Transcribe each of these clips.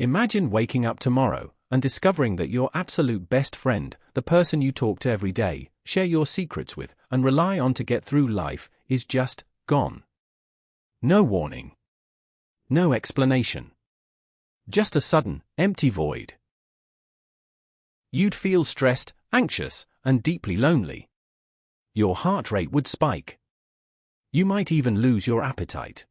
Imagine waking up tomorrow and discovering that your absolute best friend, the person you talk to every day, share your secrets with, and rely on to get through life, is just gone. No warning. No explanation. Just a sudden, empty void. You'd feel stressed, anxious, and deeply lonely. Your heart rate would spike. You might even lose your appetite.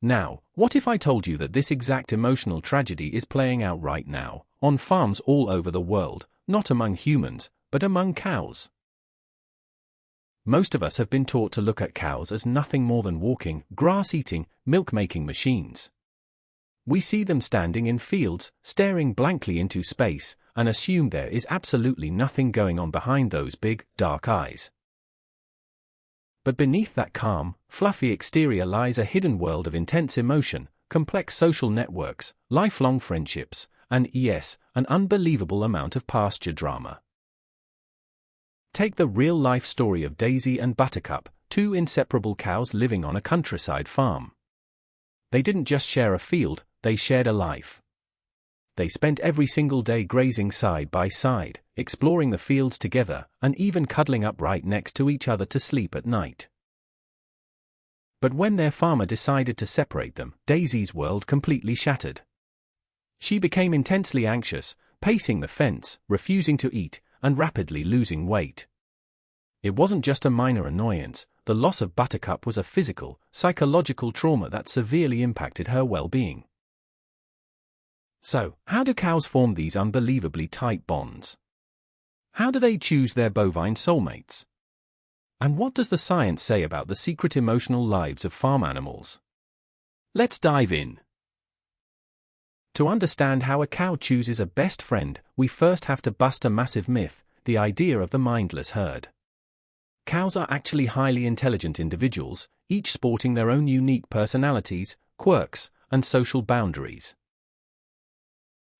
Now, what if I told you that this exact emotional tragedy is playing out right now, on farms all over the world, not among humans, but among cows? Most of us have been taught to look at cows as nothing more than walking, grass-eating, milk-making machines. We see them standing in fields, staring blankly into space, and assume there is absolutely nothing going on behind those big, dark eyes. But beneath that calm, fluffy exterior lies a hidden world of intense emotion, complex social networks, lifelong friendships, and yes, an unbelievable amount of pasture drama. Take the real-life story of Daisy and Buttercup, two inseparable cows living on a countryside farm. They didn't just share a field, they shared a life. They spent every single day grazing side by side, exploring the fields together, and even cuddling up right next to each other to sleep at night. But when their farmer decided to separate them, Daisy's world completely shattered. She became intensely anxious, pacing the fence, refusing to eat, and rapidly losing weight. It wasn't just a minor annoyance, the loss of Buttercup was a physical, psychological trauma that severely impacted her well-being. So, how do cows form these unbelievably tight bonds? How do they choose their bovine soulmates? And what does the science say about the secret emotional lives of farm animals? Let's dive in. To understand how a cow chooses a best friend, we first have to bust a massive myth, the idea of the mindless herd. Cows are actually highly intelligent individuals, each sporting their own unique personalities, quirks, and social boundaries.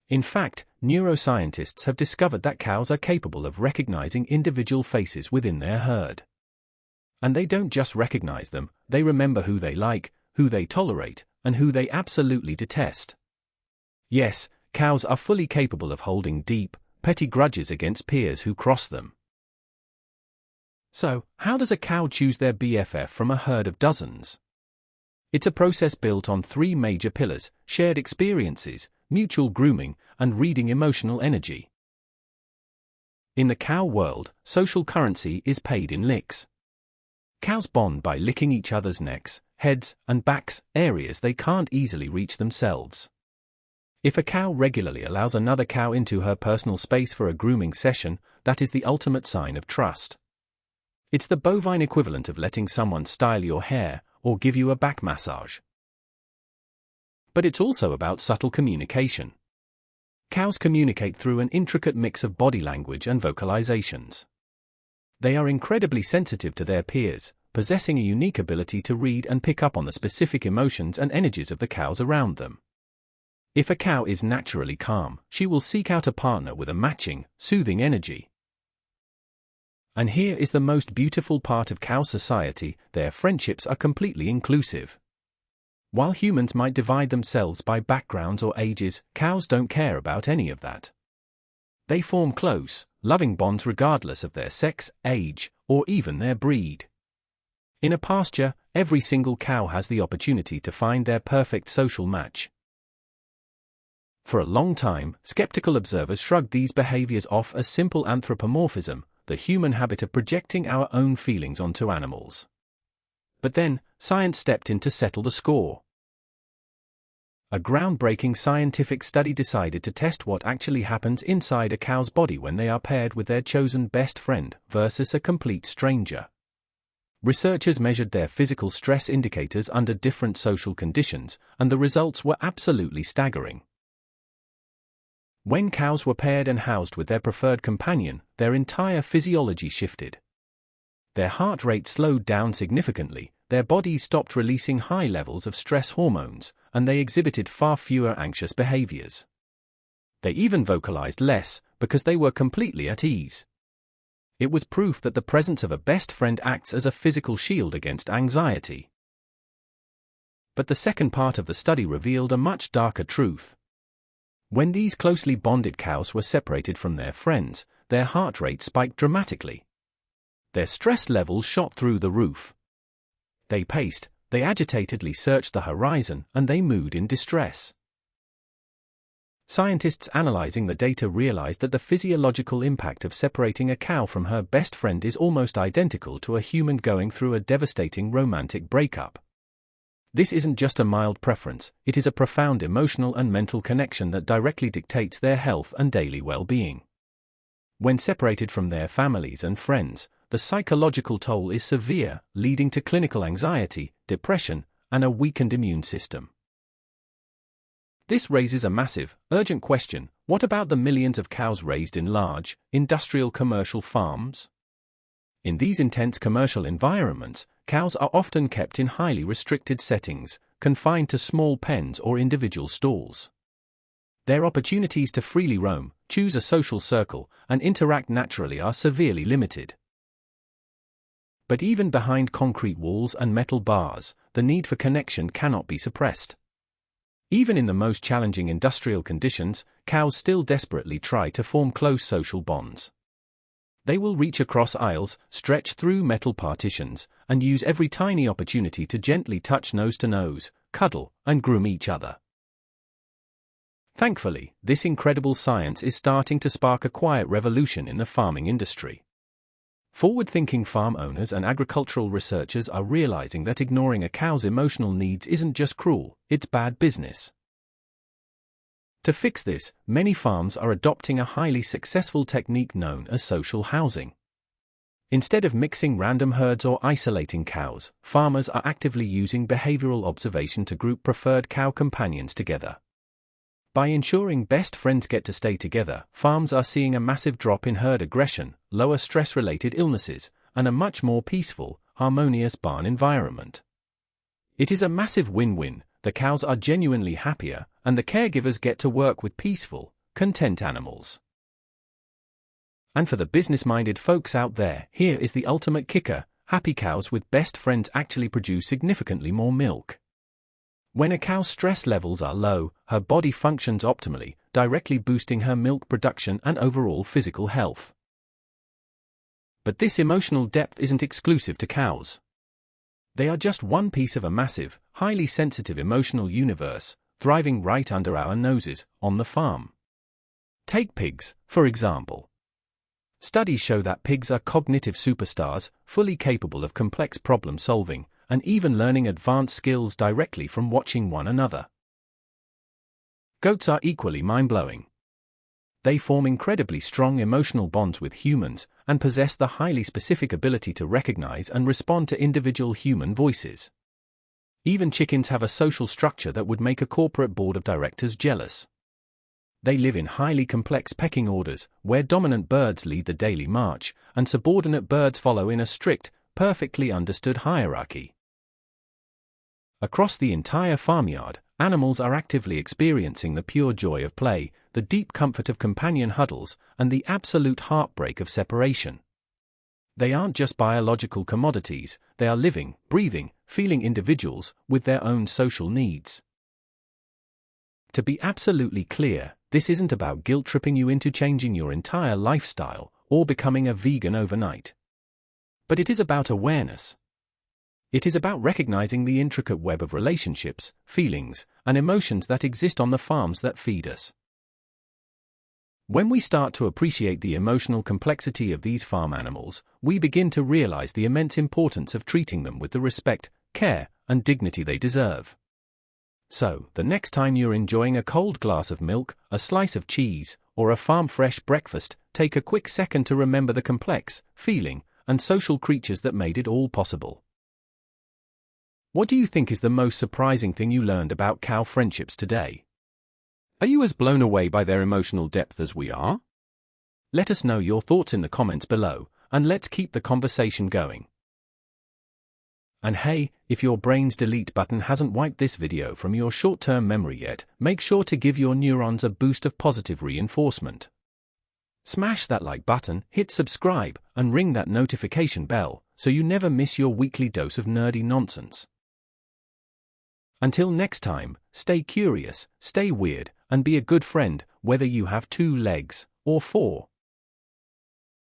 In fact, neuroscientists have discovered that cows are capable of recognizing individual faces within their herd. And they don't just recognize them, they remember who they like, who they tolerate, and who they absolutely detest. Yes, cows are fully capable of holding deep, petty grudges against peers who cross them. So, how does a cow choose their BFF from a herd of dozens? It's a process built on three major pillars: shared experiences, mutual grooming, and reading emotional energy. In the cow world, social currency is paid in licks. Cows bond by licking each other's necks, heads, and backs, areas they can't easily reach themselves. If a cow regularly allows another cow into her personal space for a grooming session, that is the ultimate sign of trust. It's the bovine equivalent of letting someone style your hair or give you a back massage. But it's also about subtle communication. Cows communicate through an intricate mix of body language and vocalizations. They are incredibly sensitive to their peers, possessing a unique ability to read and pick up on the specific emotions and energies of the cows around them. If a cow is naturally calm, she will seek out a partner with a matching, soothing energy. And here is the most beautiful part of cow society: their friendships are completely inclusive. While humans might divide themselves by backgrounds or ages, cows don't care about any of that. They form close, loving bonds regardless of their sex, age, or even their breed. In a pasture, every single cow has the opportunity to find their perfect social match. For a long time, skeptical observers shrugged these behaviors off as simple anthropomorphism, the human habit of projecting our own feelings onto animals. But then, science stepped in to settle the score. A groundbreaking scientific study decided to test what actually happens inside a cow's body when they are paired with their chosen best friend versus a complete stranger. Researchers measured their physical stress indicators under different social conditions, and the results were absolutely staggering. When cows were paired and housed with their preferred companion, their entire physiology shifted. Their heart rate slowed down significantly, their bodies stopped releasing high levels of stress hormones, and they exhibited far fewer anxious behaviors. They even vocalized less, because they were completely at ease. It was proof that the presence of a best friend acts as a physical shield against anxiety. But the second part of the study revealed a much darker truth. When these closely bonded cows were separated from their friends, their heart rate spiked dramatically. Their stress levels shot through the roof. They paced, they agitatedly searched the horizon, and they mooed in distress. Scientists analyzing the data realized that the physiological impact of separating a cow from her best friend is almost identical to a human going through a devastating romantic breakup. This isn't just a mild preference, it is a profound emotional and mental connection that directly dictates their health and daily well-being. When separated from their families and friends, the psychological toll is severe, leading to clinical anxiety, depression, and a weakened immune system. This raises a massive, urgent question: what about the millions of cows raised in large, industrial commercial farms? In these intense commercial environments, cows are often kept in highly restricted settings, confined to small pens or individual stalls. Their opportunities to freely roam, choose a social circle, and interact naturally are severely limited. But even behind concrete walls and metal bars, the need for connection cannot be suppressed. Even in the most challenging industrial conditions, cows still desperately try to form close social bonds. They will reach across aisles, stretch through metal partitions, and use every tiny opportunity to gently touch nose to nose, cuddle, and groom each other. Thankfully, this incredible science is starting to spark a quiet revolution in the farming industry. Forward-thinking farm owners and agricultural researchers are realizing that ignoring a cow's emotional needs isn't just cruel, it's bad business. To fix this, many farms are adopting a highly successful technique known as social housing. Instead of mixing random herds or isolating cows, farmers are actively using behavioral observation to group preferred cow companions together. By ensuring best friends get to stay together, farms are seeing a massive drop in herd aggression, lower stress-related illnesses, and a much more peaceful, harmonious barn environment. It is a massive win-win. The cows are genuinely happier, and the caregivers get to work with peaceful, content animals. And for the business-minded folks out there, here is the ultimate kicker: happy cows with best friends actually produce significantly more milk. When a cow's stress levels are low, her body functions optimally, directly boosting her milk production and overall physical health. But this emotional depth isn't exclusive to cows. They are just one piece of a massive, highly sensitive emotional universe, thriving right under our noses, on the farm. Take pigs, for example. Studies show that pigs are cognitive superstars, fully capable of complex problem-solving, and even learning advanced skills directly from watching one another. Goats are equally mind-blowing. They form incredibly strong emotional bonds with humans, and possess the highly specific ability to recognize and respond to individual human voices. Even chickens have a social structure that would make a corporate board of directors jealous. They live in highly complex pecking orders, where dominant birds lead the daily march, and subordinate birds follow in a strict, perfectly understood hierarchy. Across the entire farmyard, animals are actively experiencing the pure joy of play, the deep comfort of companion huddles, and the absolute heartbreak of separation. They aren't just biological commodities, they are living, breathing, feeling individuals with their own social needs. To be absolutely clear, this isn't about guilt-tripping you into changing your entire lifestyle or becoming a vegan overnight. But it is about awareness. It is about recognizing the intricate web of relationships, feelings, and emotions that exist on the farms that feed us. When we start to appreciate the emotional complexity of these farm animals, we begin to realize the immense importance of treating them with the respect, care, and dignity they deserve. So, the next time you're enjoying a cold glass of milk, a slice of cheese, or a farm-fresh breakfast, take a quick second to remember the complex, feeling, and social creatures that made it all possible. What do you think is the most surprising thing you learned about cow friendships today? Are you as blown away by their emotional depth as we are? Let us know your thoughts in the comments below, and let's keep the conversation going. And hey, if your brain's delete button hasn't wiped this video from your short-term memory yet, make sure to give your neurons a boost of positive reinforcement. Smash that like button, hit subscribe, and ring that notification bell, so you never miss your weekly dose of nerdy nonsense. Until next time, stay curious, stay weird, and be a good friend, whether you have 2 legs or 4.